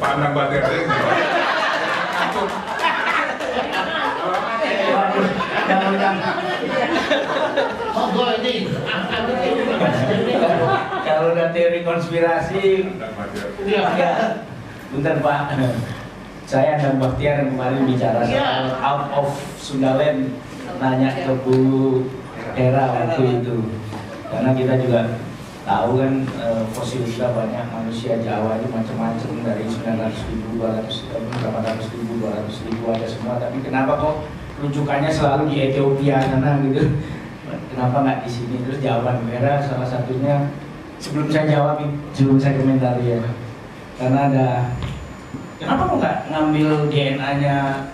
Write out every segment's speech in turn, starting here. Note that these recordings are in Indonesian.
pandang materi. Kalau udah teori konspirasi, bentar Pak. Saya dan Baktiar kemarin bicara soal out of Sundaland, nanya ke Bu Hera waktu itu, karena kita juga tahu kan fosil kita banyak, manusia Jawa itu macam-macam dari 900.000, 800.000, 200.000 ada semua, tapi kenapa kok rujukannya selalu di Ethiopia sana gitu? Kenapa nggak di sini? Terus jawaban Bu Hera salah satunya, sebelum saya jawab, sebelum saya komentari ya, karena ada kenapa kok nggak ngambil DNA-nya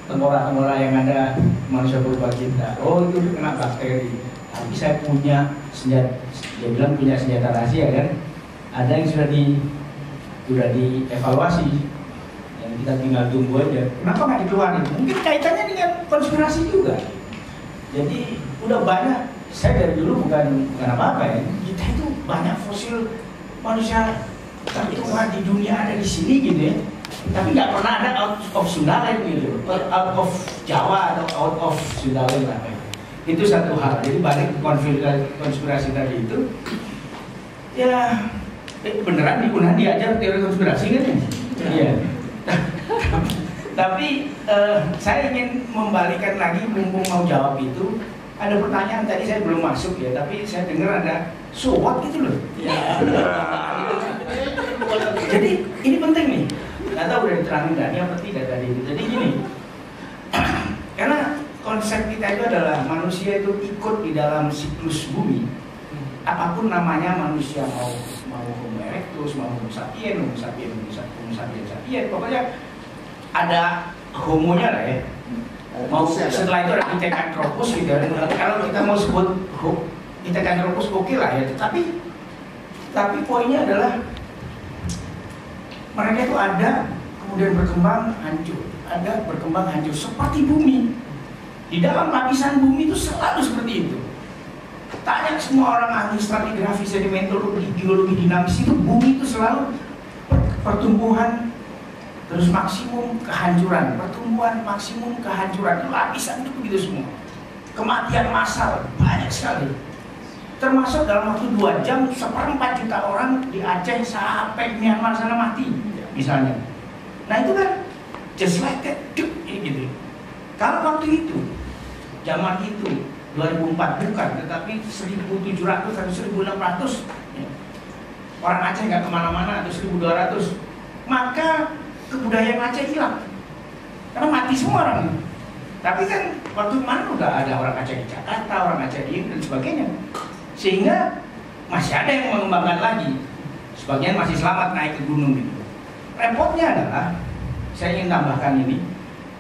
tengkorak-tengkorak yang ada manusia purba kita? Oh itu kena bakteri. Tapi saya punya senjata, dia bilang punya senjata rahasia kan? Ada yang sudah dievaluasi, yang kita tinggal tunggu aja. Kenapa nggak dikeluarin? Mungkin kaitannya dengan konspirasi juga. Jadi udah banyak. Saya dari dulu bukan apa-apa ya. Kita itu banyak fosil manusia tertua di dunia ada di sini gitu ya, tapi nggak pernah ada out of Sundaland gitu, out of Jawa atau out of Sundaland lah. Itu satu hal. Jadi balik konspirasi tadi itu, ya beneran digunakan diajar teori konspirasi kan ya? Iya. Tapi saya ingin membalikan lagi, mumpung mau jawab itu, ada pertanyaan tadi saya belum masuk ya, tapi saya dengar ada so what gitu loh. Ya. Jadi ini penting nih, nggak tahu udah diterangin Dani apa tidak tadi. Jadi gini, karena konsep kita itu adalah manusia itu ikut di dalam siklus bumi. Apapun namanya manusia, mau Homo erectus, mau Homo sapien, pokoknya ada homonya lah ya. Mau setelah itu ada Pithecanthropus gitu. Kalau kita mau sebut Pithecanthropus oke lah ya. Tapi poinnya adalah mereka itu ada, kemudian berkembang hancur, ada berkembang hancur seperti bumi. Di dalam lapisan bumi itu selalu seperti itu. Tanya semua orang ahli stratigrafi, sedimentologi, geologi dinamis itu, bumi itu selalu pertumbuhan terus maksimum kehancuran, pertumbuhan maksimum kehancuran. Lapisan itu begitu semua. Kematian massal banyak sekali. Termasuk dalam waktu 2 jam 1/4 juta orang di Aceh sampai Myanmar sana mati misalnya. Nah itu kan just like that, gitu. Kalau waktu itu, zaman itu 2004 bukan, tetapi 1700 atau 1600 ya, orang Aceh nggak kemana-mana, atau 1200, maka kebudayaan Aceh hilang karena mati semua orang. Tapi kan waktu mana udah ada orang Aceh di Jakarta, orang Aceh di dan sebagainya, sehingga masih ada yang mengembangkan lagi. Sebagian masih selamat naik ke gunung gitu. Repotnya adalah, saya ingin tambahkan ini,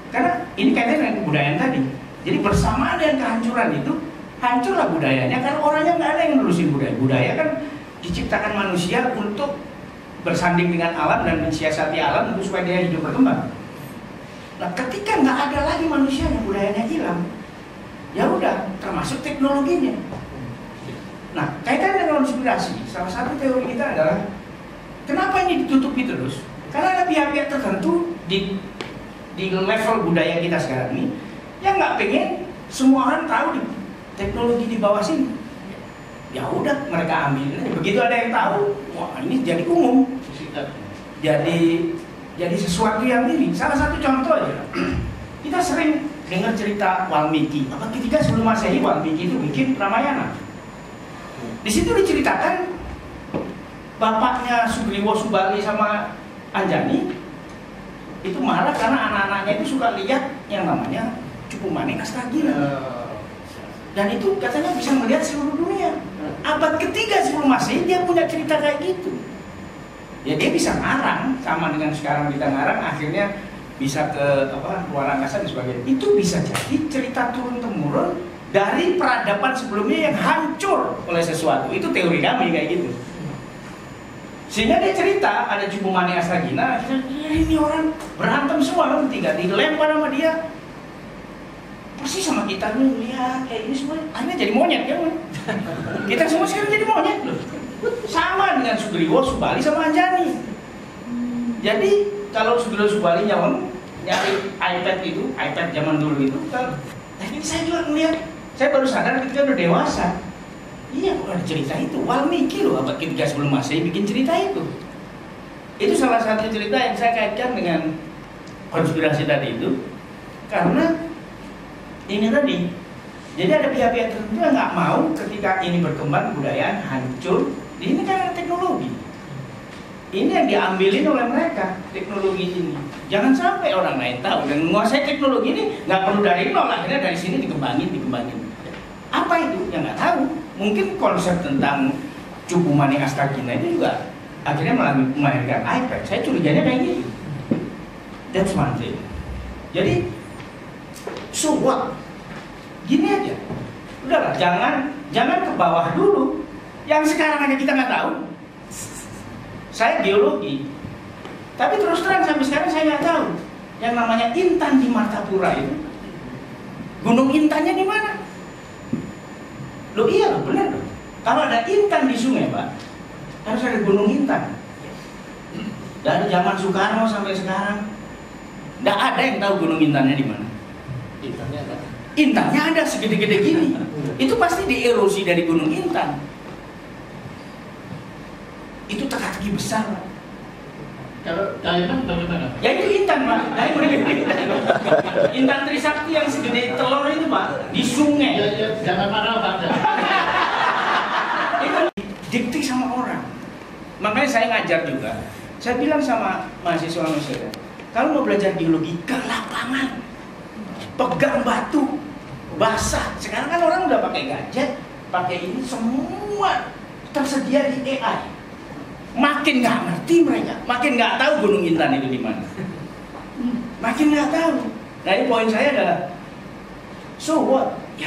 karena ini kaitannya dengan kebudayaan tadi. Jadi bersamaan dengan kehancuran itu, hancurlah budayanya karena orangnya nggak ada yang nerusin budaya. Budaya kan diciptakan manusia untuk bersanding dengan alam dan mensiasati alam untuk supaya dia hidup berkembang. Nah, ketika nggak ada lagi manusia yang budayanya hilang, ya udah, termasuk teknologinya. Nah, kaitan dengan konspirasi, salah satu teori kita adalah kenapa ini ditutupi terus? Karena ada pihak-pihak tertentu di level budaya kita sekarang ini yang nggak pengen semua orang tahu di teknologi di bawah sini. Ya udah, mereka ambil. Begitu ada yang tahu, wah ini jadi umum, jadi sesuatu yang ini. Salah satu contoh aja, kita sering dengar cerita Walmiki. Abad ketiga sebelum Masehi, Walmiki itu bikin Ramayana. Di situ diceritakan bapaknya Sugriwo, Subali sama Anjani itu marah karena anak-anaknya itu suka lihat yang namanya Cupu Manik Astagina. Dan itu katanya bisa melihat seluruh dunia. Abad ketiga sebelum Masehi dia punya cerita kayak gitu. Ya dia bisa ngarang, sama dengan sekarang kita ngarang, akhirnya bisa ke luar angkasa dan sebagainya. Itu bisa jadi cerita turun temurun dari peradaban sebelumnya yang hancur oleh sesuatu. Itu teori kami kayak gitu. Sehingga dia cerita ada Cupu Manik Astagina, ini orang berantem semua kan, tiga dilempar sama dia. Persis sama kita nih, lihat kayak ini semua, akhirnya jadi monyet kan? Kita semua sekarang jadi monyet loh. Sama dengan Sugriwo, Subali sama Anjani. Jadi kalau Sugiro Subali nyari iPad itu, iPad zaman dulu itu, kan, ini saya juga ngeliat, saya baru sadar ketika udah dewasa. Iya, kok ada cerita itu. Walmiki loh, abad ketiga sebelum Masehi bikin cerita itu. Itu salah satu cerita yang saya kaitkan dengan konspirasi tadi itu, karena ini tadi. Jadi ada pihak-pihak tertentu yang nggak mau ketika ini berkembang kebudayaan hancur. Ini kan ada teknologi. Ini yang diambilin oleh mereka, teknologi ini. Jangan sampai orang lain tahu dan menguasai teknologi ini nggak perlu dari nol, akhirnya dari sini dikembangin. Apa itu? Yang nggak tahu. Mungkin konsep tentang Cupu Mani Astagina itu juga akhirnya melahirkan iPad. Saya curiganya kayak gitu. That's one thing. Jadi, so what? Gini aja. Udahlah, jangan ke bawah dulu. Yang sekarang aja kita nggak tahu. Saya geologi, tapi terus terang sampai sekarang saya nggak tahu yang namanya Intan di Martapura itu. Gunung Intannya di mana? Loh iya loh, benar loh. Kalau ada intan di sungai, Pak, harus ada Gunung Intan. Dari zaman Soekarno sampai sekarang, nggak ada yang tahu Gunung Intannya di mana. Intannya ada segede-gede gini. Itu pasti dierosi dari Gunung Intan. Itu teka-teki besar, Pak. Kalau diamond bagaimana? Ya itu intan, Pak. Intan Trisakti yang segede telur itu, Pak, di sungai. Ya, jangan marah, Pak. Itu dikti sama orang. Makanya saya ngajar juga. Saya bilang sama mahasiswa-mahasiswa, kalau mau belajar geologi ke lapangan, pegang batu, basah. Sekarang kan orang udah pakai gadget, pakai ini semua tersedia di AI. Makin nggak ngerti mereka, makin nggak tahu Gunung Intan itu di mana. Makin nggak tahu. Nah, ini poin saya adalah, so what? Ya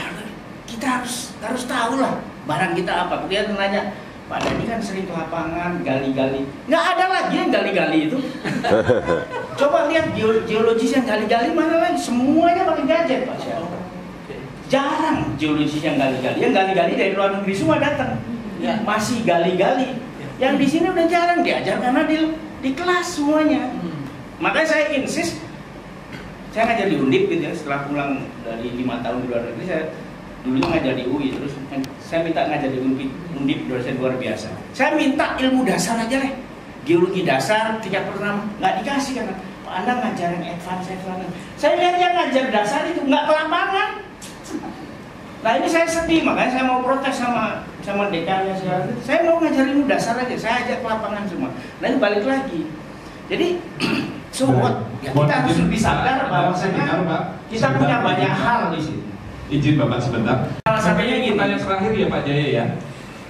kita harus tahu lah barang kita apa. Dia nanya, Pak Dhani kan sering ke lapangan gali-gali. Nggak ada lagi yang gali-gali itu. Coba lihat geologis yang gali-gali mana lagi? Semuanya pakai gadget, Pak. Jarang geologis yang gali-gali. Yang gali-gali dari luar negeri semua datang. Masih gali-gali. Yang di sini udah jarang diajar karena di kelas semuanya. Makanya saya insist, saya ngajar di Undip gitu ya, setelah pulang dari 5 tahun di luar negeri, saya dulunya ngajar di UI, terus saya minta ngajar di Undip, dosen luar biasa. Saya minta ilmu dasar aja lah, geologi dasar, tingkat pertama, nggak dikasih karena Pak Anda ngajar yang advance. Saya lihat yang ngajar dasar itu nggak ke lapangan. Nah ini saya sedih, makanya saya mau protes sama dekannya. Saya mau ngajarin dasar aja, saya ajak ke lapangan semua. Nah ini balik lagi. Jadi, so what? Ya, kita harus lebih sadar bahwasanya kita punya banyak hal di sini. Izin Bapak sebentar. Salah satunya gini. Pertanyaan terakhir ya Pak Jaya ya.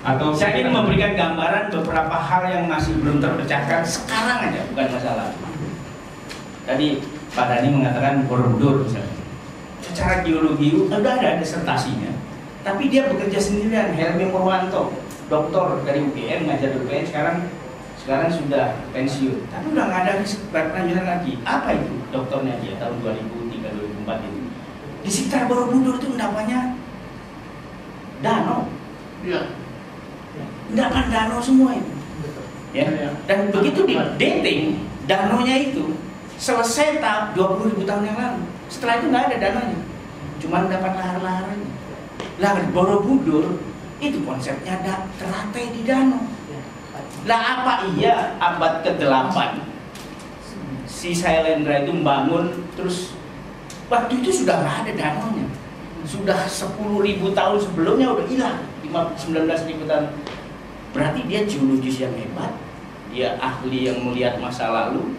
Atau saya ingin memberikan gambaran beberapa hal yang masih belum terpecahkan sekarang aja, bukan masalah. Tadi Pak Dhani mengatakan Borobudur misalnya. Secara geologi udah ada disertasinya, tapi dia bekerja sendirian. Helmi Purwanto, doktor dari UGM, ngajar di UGM, sekarang sudah pensiun, tapi udah nggak ada lanjutan lagi. Apa itu doktornya dia tahun 2003-2004 itu di sekitar Borobudur itu namanya danau, endapan danau semua itu, ya. Dan begitu di dating danaunya itu selesai tahun 20.000 tahun yang lalu. Setelah itu nggak ada dananya, cuma dapat lahar-laharnya. Lah Borobudur itu konsepnya ada teratai di danau. Lah apa iya abad ke-8 si Sailendra itu membangun, terus waktu itu sudah nggak ada danaunya, sudah 10.000 tahun sebelumnya udah hilang, 19.000 tahun. Berarti dia geologis yang hebat, dia ahli yang melihat masa lalu,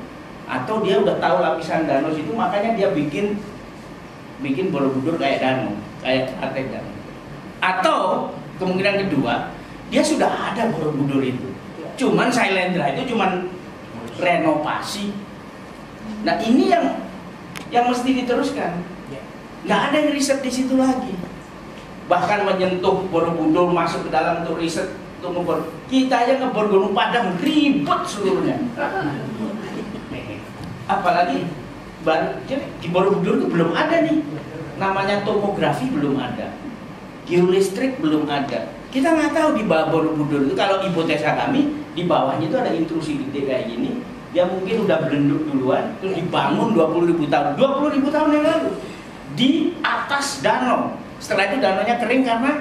atau dia udah tahu lapisan danau itu, makanya dia bikin Borobudur kayak danau, kayak teratai danau. Atau kemungkinan kedua, dia sudah ada Borobudur itu, cuman Sailendra itu cuman renovasi. Nah ini yang mesti diteruskan. Nggak ada yang riset di situ lagi. Bahkan menyentuh Borobudur, masuk ke dalam untuk riset, untuk ngebor. Kita aja ngebor Gunung Padang ribet seluruhnya. Apalagi jadi di Borobudur itu belum ada nih, namanya topografi belum ada, geolistrik belum ada. Kita nggak tahu di bawah Borobudur itu, kalau hipotesa kami di bawahnya itu ada intrusi gede kayak gini, Dia mungkin udah belenduk duluan, terus dibangun 20.000 tahun. 20.000 tahun yang lalu di atas danau. Setelah itu danaunya kering karena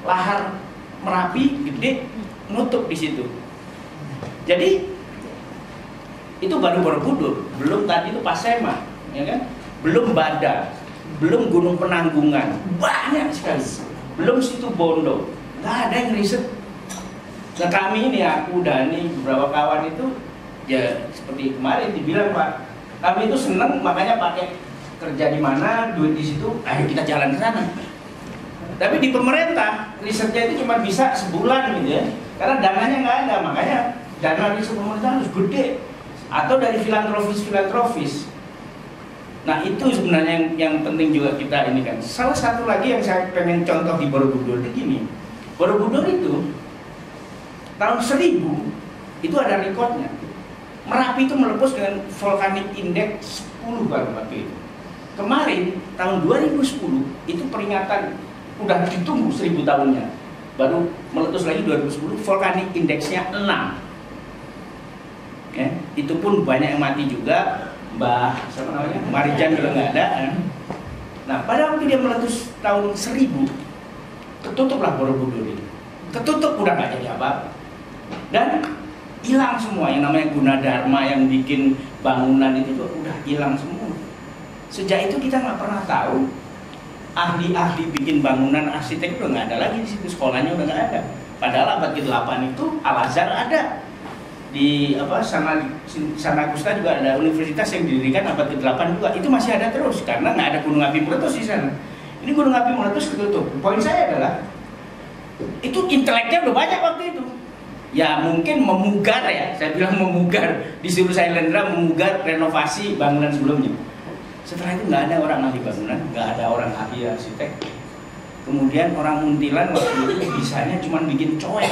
lahar Merapi gede nutup di situ. Jadi itu baru Borobudur, belum tadi itu Pasema, ya kan? Belum Badak, belum Gunung Penanggungan, banyak sekali. Belum Situbondo, nggak ada yang riset. Nah kami ini, aku, Dani, beberapa kawan itu, ya seperti kemarin dibilang Pak, kami itu seneng, makanya pakai kerja di mana, duit di situ, ayo kita jalan ke sana. Tapi di pemerintah risetnya itu cuma bisa sebulan gitu ya, karena dananya nggak ada, makanya dana riset pemerintah harus gede atau dari filantropis. Nah itu sebenarnya yang penting juga kita ini kan. Salah satu lagi yang saya pengen contoh di Borobudur itu gini, Borobudur itu tahun 1000 itu ada rekodnya. Merapi itu meletus dengan volcanic index 10 baru waktu itu. Kemarin tahun 2010 itu peringatan udah ditunggu 1000 tahunnya, baru meletus lagi 2010, volcanic indeksnya 6. Ya, itu pun banyak yang mati juga. Mbah siapa namanya, Marijan juga nggak ada kan? Nah pada waktu dia meletus tahun 1000, ketutuplah Borobudur itu, ketutup udah nggak jadi apa-apa dan hilang semua. Yang namanya Gunadarma yang bikin bangunan itu juga udah hilang semua. Sejak itu kita nggak pernah tahu ahli-ahli bikin bangunan arsitek udah nggak ada lagi di situ, sekolahnya udah nggak ada. Padahal abad ke-8 itu Al-Azhar ada. Di Sanagusta juga ada universitas yang didirikan abad ke-8 juga, itu masih ada terus karena nggak ada gunung api meletus di sana. Ini gunung api meletus ketutup. Poin saya adalah itu inteleknya udah banyak waktu itu. Ya mungkin memugar ya, saya bilang memugar, disuruh Sailendra memugar renovasi bangunan sebelumnya. Setelah itu nggak ada orang ahli bangunan, nggak ada orang ahli arsitek. Kemudian orang Muntilan waktu itu bisanya cuma bikin coek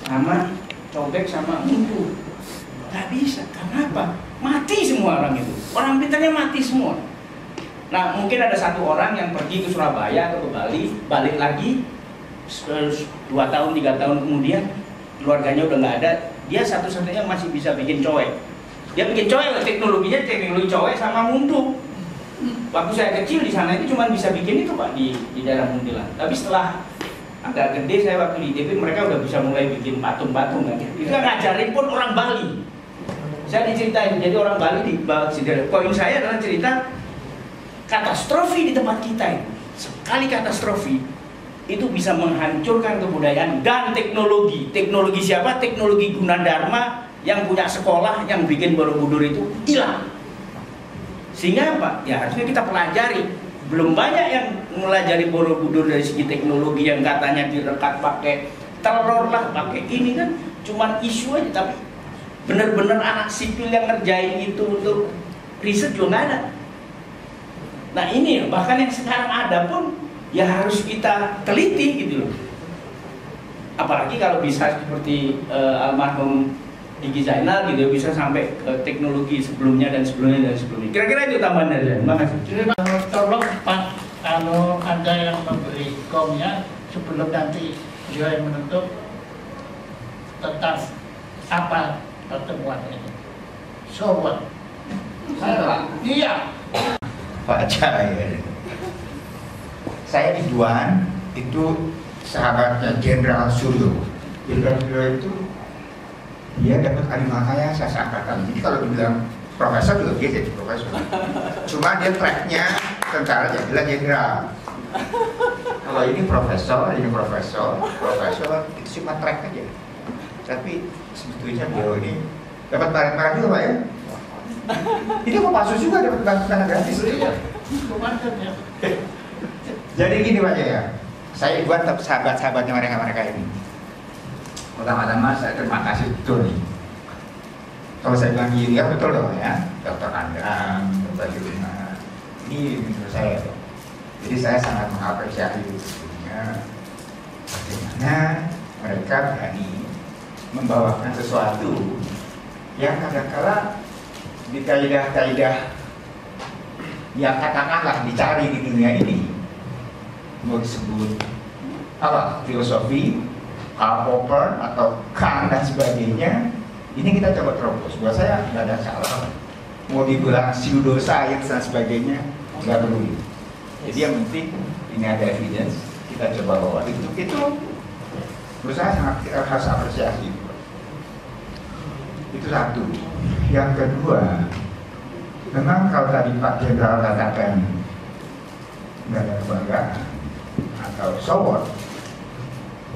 sama cobek sama mundur, nggak bisa. Kenapa? Mati semua orang itu. Orang pintarnya mati semua. Nah mungkin ada satu orang yang pergi ke Surabaya atau ke Bali, balik lagi 2 tahun 3 tahun kemudian keluarganya udah nggak ada, dia satu-satunya masih bisa bikin coek. Dia bikin coek, teknologinya teknologi coek sama mundur. Waktu saya kecil di sana itu cuma bisa bikin itu Pak di daerah Muntilan. Tapi setelah agak gede saya waktu di ITB, mereka udah bisa mulai bikin patung-patung kan. Itu kan ngajarin pun orang Bali. Saya diceritain, jadi orang Bali di bawah sini. Poin saya adalah cerita katastrofi di tempat kita ini. Sekali katastrofi itu bisa menghancurkan kebudayaan dan teknologi. Teknologi siapa? Teknologi Gunadarma yang punya sekolah yang bikin Borobudur itu hilang. Sehingga apa? Ya harusnya kita pelajari. Belum banyak yang melajari Borobudur dari segi teknologi yang katanya direkat pakai telur lah, pakai ini kan cuman isu aja, tapi bener-bener anak sipil yang ngerjain itu untuk riset juga nggak ada. Nah ini bahkan yang sekarang ada pun ya harus kita teliti gitu loh. Apalagi kalau bisa seperti almarhum Diki Zainal gitu, bisa sampai ke teknologi sebelumnya dan sebelumnya dan sebelumnya. Kira-kira itu tambahan dari saya. Terima kasih. Jadi tolong Pak, kalau Anda yang memberi komnya sebelum nanti dia yang menutup tentang apa pertemuan ini. So what? Iya. Pak Jaya. Saya di Duan itu sahabatnya Jenderal Suryo. Jenderal Suryo itu dia dapat Arimakaya Sasa Angkatan. Jadi kalau dibilang profesor juga dia jadi profesor. Cuma dia tracknya tentara, dia bilang jenderal. Kalau ini profesor itu cuma track aja. Tapi sebetulnya beliau ini dapat barang-barang juga Pak ya. Ini mau masuk juga dapat barang gratis. Jadi gini Pak ya, saya buat sahabat-sahabatnya mereka ini. Pertama-tama saya terima kasih betul nih. Kalau saya bilang gini ya betul dong ya, Dr. Andang, Dr. Yuna, ini menurut saya. Jadi saya sangat mengapresiasi sebetulnya bagaimana mereka berani membawakan sesuatu yang kadang-kala di kaidah-kaidah yang katakanlah dicari di dunia ini, mau disebut apa filosofi, Karl Popper atau Kant dan sebagainya, Ini kita coba terobos. Buat saya nggak ada salah. Mau dibilang pseudoscience dan sebagainya, nggak perlu. Jadi yang penting ini ada evidence, kita coba bawa. Itu menurut saya sangat kita harus apresiasi. Itu satu. Yang kedua, memang kalau tadi Pak Jenderal katakan nggak ada kebanggaan atau so what,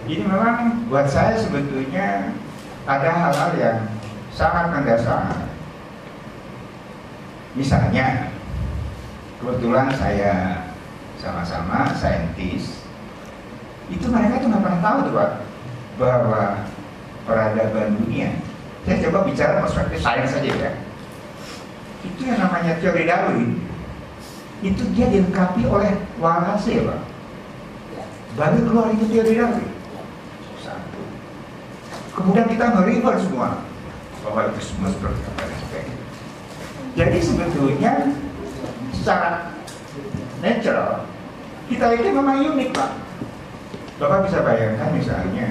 ini memang buat saya sebetulnya ada hal-hal yang sangat mendasar. Misalnya, kebetulan saya sama-sama saintis, itu mereka tuh nggak pernah tahu tuh Pak, bahwa peradaban dunia. Saya coba bicara perspektif sains saja ya. Itu yang namanya teori Darwin, itu dia dilengkapi oleh Wallace Pak. Baru keluar itu teori Darwin. Satu. Kemudian kita nge-reverse semua bahwa itu semua seperti apa dan sebagainya. Jadi sebetulnya secara natural kita ini memang unik Pak. Bapak bisa bayangkan misalnya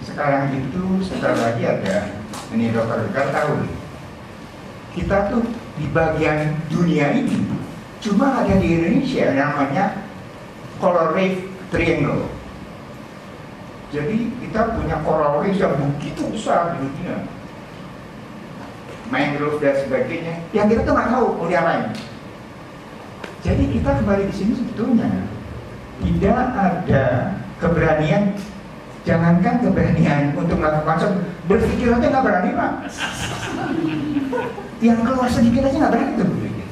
sekarang itu sebentar lagi ada, ini dokter tahu, kita tuh di bagian dunia ini cuma ada di Indonesia namanya coral reef triangle. Jadi kita punya coral reef yang begitu besar di dunia, mangrove dan sebagainya, yang kita tuh nggak tahu mau diapain. Jadi kita kembali di sini sebetulnya tidak ada keberanian, jangankan keberanian untuk melakukan berpikir aja nggak berani Pak. Yang keluar sedikit aja nggak berani tuh berpikir.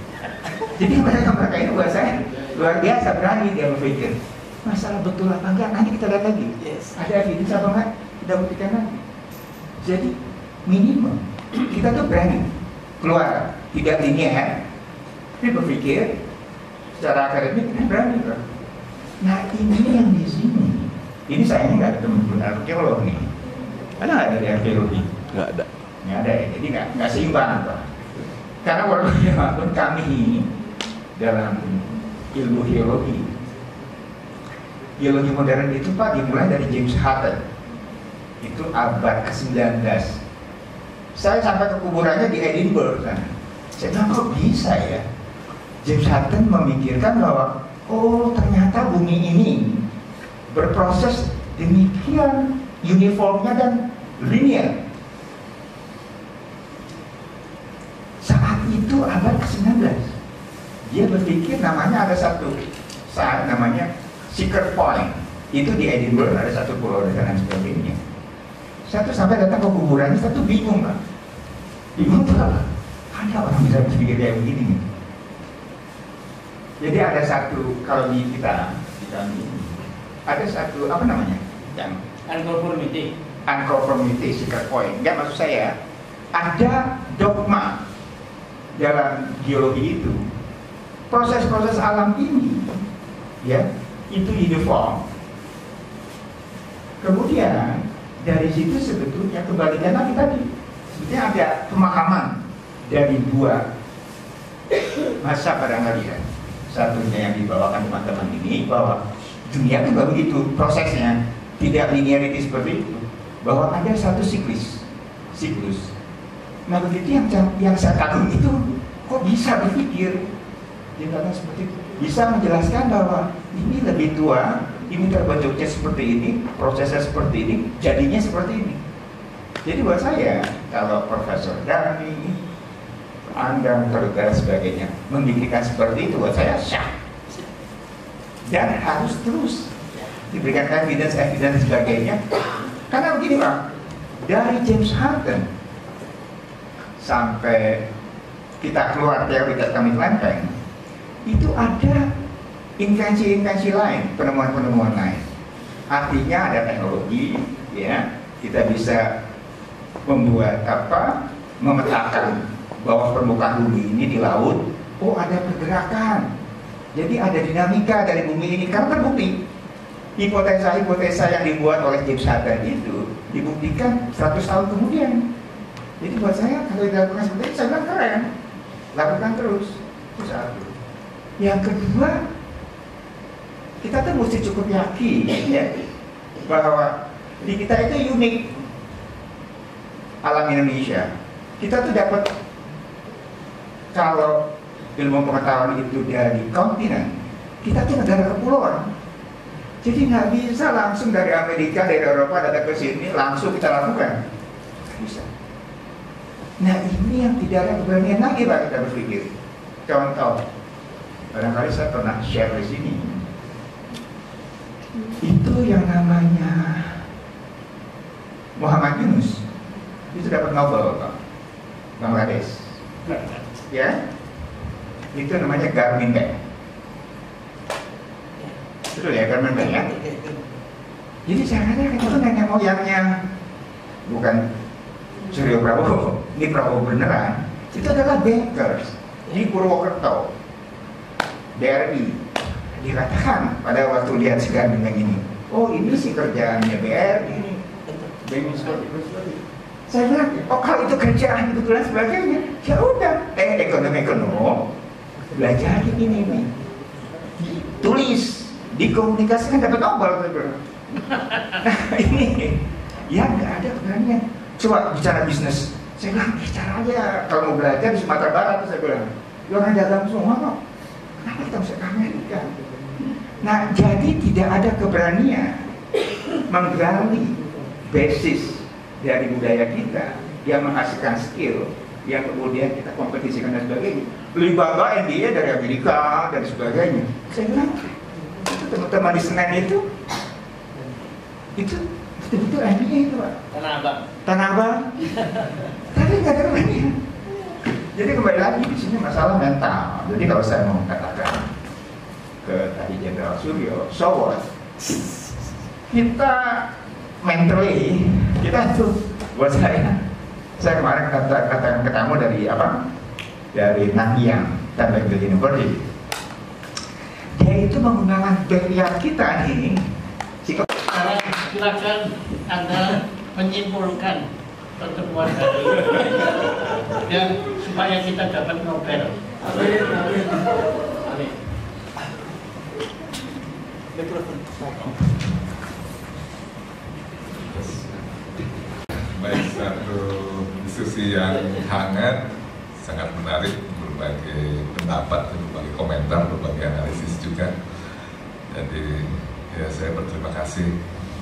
Jadi mereka ini buat saya luar biasa berani dia berpikir. Masalah betul apa enggak nanti kita lihat lagi. Ada evidence apa enggak kita buktikan lagi. Jadi minimum kita tuh berani keluar, tidak linear, tapi berpikir secara akademik berani Pak. Nah ini yang di sini, ini sayangnya nggak ada teman arkeolog nih, ada nggak dari arkeologi? Nggak ada ya, jadi nggak seimbang Pak. Karena walaupun kami dalam ilmu geologi modern itu Pak dimulai dari James Hutton, itu abad ke-19. Saya sampai ke kuburannya di Edinburgh sana. Saya bilang kok bisa ya James Hutton memikirkan bahwa oh ternyata bumi ini berproses demikian uniformnya dan linear. Saat itu abad ke-19 dia berpikir namanya ada satu saat namanya Secret Point, itu di Edinburgh ada satu pulau dan sebagainya. Satu sampai datang ke kuburannya, satu bingung Pak. Bingung tuh apa? Ada orang bisa berpikir kayak begini nih. Jadi ada satu, kalau di kita di kami ada satu apa namanya yang unconformity secret point. Enggak, maksud saya ada dogma dalam geologi itu, proses-proses alam ini ya itu uniform. Kemudian dari situ sebetulnya kembalikan lagi tadi, sebetulnya ada pemahaman dari dua masa barangkali ya. Satunya yang dibawakan teman-teman ini bahwa dunia itu nggak begitu prosesnya, tidak linearity seperti itu, bahwa ada satu siklus. Nah begitu yang saya kagum itu kok bisa berpikir dia kata seperti itu, bisa menjelaskan bahwa ini lebih tua, ini terbentuknya seperti ini, prosesnya seperti ini, jadinya seperti ini. Jadi buat saya kalau Profesor Darmi, Anda dan sebagainya memikirkan seperti itu, buat saya syah. Dan harus terus diberikan evidence sebagainya. Karena begini Pak, dari James Hutton sampai kita keluar teori kami lempeng, itu ada invensi lain, penemuan lain. Artinya ada teknologi, ya kita bisa membuat memetakan bahwa permukaan bumi ini di laut, oh ada pergerakan, jadi ada dinamika dari bumi ini. Karena terbukti hipotesa yang dibuat oleh James Hutton itu dibuktikan 100 tahun kemudian. Jadi buat saya kalau dilakukan seperti itu, saya bilang keren, lakukan terus. Itu satu. Yang kedua, kita tuh mesti cukup yakin ya, bahwa di kita itu unik. alam Indonesia. Kita tuh dapat, kalau ilmu pengetahuan itu dari kontinen, kita tuh negara kepulauan. Jadi nggak bisa langsung dari Amerika, dari Eropa datang ke sini langsung kita lakukan. Nggak bisa. Nah ini yang tidak ada keberanian lagi Pak kita berpikir. Contoh, barangkali saya pernah share di sini. Itu yang namanya Muhammad Yunus, itu dapat Nobel Pak, Bangladesh. Ya, itu namanya Garmin Bank. Betul ya, Garmin Bank ya. Jadi caranya itu nenek moyangnya bukan Suryo Prabowo, ini Prabowo beneran. Itu adalah bankers di Purwokerto, BRI. Dikatakan pada waktu lihat si Garmin Bank ini, oh ini sih kerjaannya BRI ini. Saya bilang, oh kalau itu kerjaan itu dan sebagainya, ya udah, ekonom belajar ini nih, tulis, dikomunikasikan dapat Nobel. Nah ini, ya nggak ada keberanian. Coba bicara bisnis, saya bilang bicara aja. Kalau mau belajar di Sumatera Barat, saya bilang, ya orang dagang semua kok. Kenapa kita bisa ke Amerika? Nah jadi tidak ada keberanian menggali basis dari budaya kita yang menghasilkan skill yang kemudian kita kompetisikan dan sebagainya. Lebih bangga MBA dari Amerika dan sebagainya. Saya bilang itu teman-teman di Senen itu betul-betul MBA itu Pak. Tanah Abang. Tapi nggak ada keberanian. Jadi kembali lagi di sini masalah mental. Jadi kalau saya mau katakan ke tadi Jenderal Suryo, so what? Kita mentally, kita tuh buat saya kemarin katakan ke kamu dari apa? Dari Nanyang Technical University. Dia itu menggunakan barrier kita ini. Silakan Anda menyimpulkan pertemuan hari ini dan supaya kita dapat Nobel. Baik, satu diskusi yang hangat, sangat menarik, berbagai pendapat, berbagai komentar, berbagai analisis juga. Jadi ya saya berterima kasih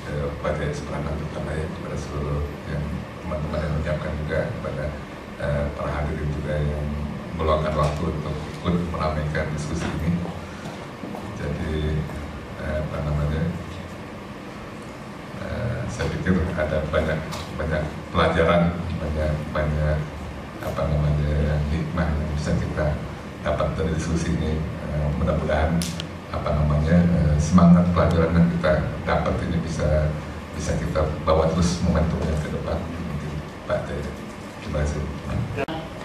kepada seperangkat terutama ya kepada seluruh yang teman-teman yang menyiapkan juga, kepada para hadirin juga yang meluangkan waktu untuk ikut meramaikan diskusi ini. Jadi apa namanya? Saya pikir ada banyak pelajaran, banyak apa namanya hikmah yang bisa kita dapat dari diskusi ini. Mudah-mudahan apa namanya semangat pelajaran yang kita dapat ini bisa kita bawa terus momentumnya ke depan. Mungkin Pak Teh. Terima kasih.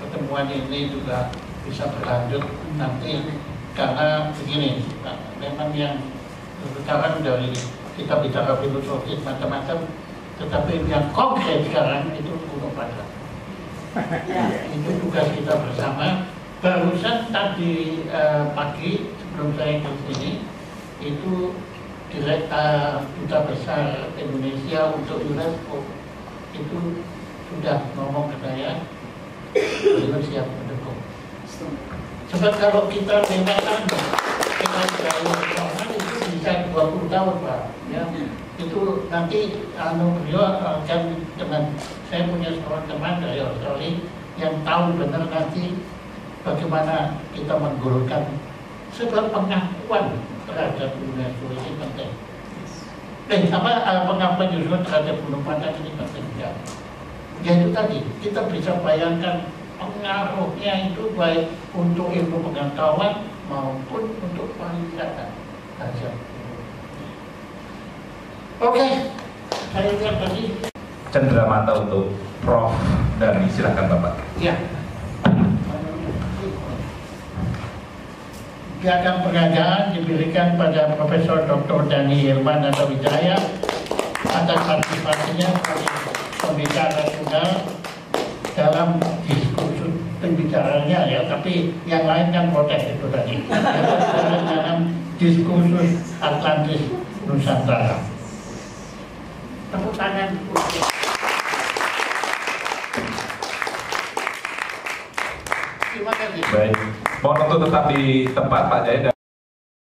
Pertemuan ini juga bisa berlanjut nanti karena begini, memang yang sekarang dari kita bicara filosofi macam-macam, tetapi yang konkret sekarang itu Gunung Padang. Itu tugas kita bersama. Barusan tadi pagi sebelum saya ke sini itu Direktur Duta Besar Indonesia untuk UNESCO itu sudah ngomong ke saya, beliau siap mendukung. Sebab kalau kita memang kita jauh itu bisa 20 tahun Pak, ya itu nanti beliau akan dengan saya punya seorang teman dari Australia yang tahu benar nanti bagaimana kita menggolkan sebab pengakuan terhadap UNESCO ini penting. Pengakuan UNESCO terhadap Gunung Padang ini penting ya. Yaitu tadi kita bisa bayangkan pengaruhnya itu baik untuk ilmu pengetahuan maupun untuk pariwisata. Oke, saya lihat tadi. Cenderamata untuk Prof. Dhani, silakan Bapak. Ya. Piagam penghargaan diberikan pada Profesor Dr. Dhani Hilman Wijaya atas partisipasinya sebagai pembicara tunggal dalam diskursus pembicaranya ya, tapi yang lain kan protes itu tadi. Dalam diskursus Atlantis Nusantara. Tepuk tangan. Terima kasih. Baik, mohon untuk tetap di tempat Pak Jaya.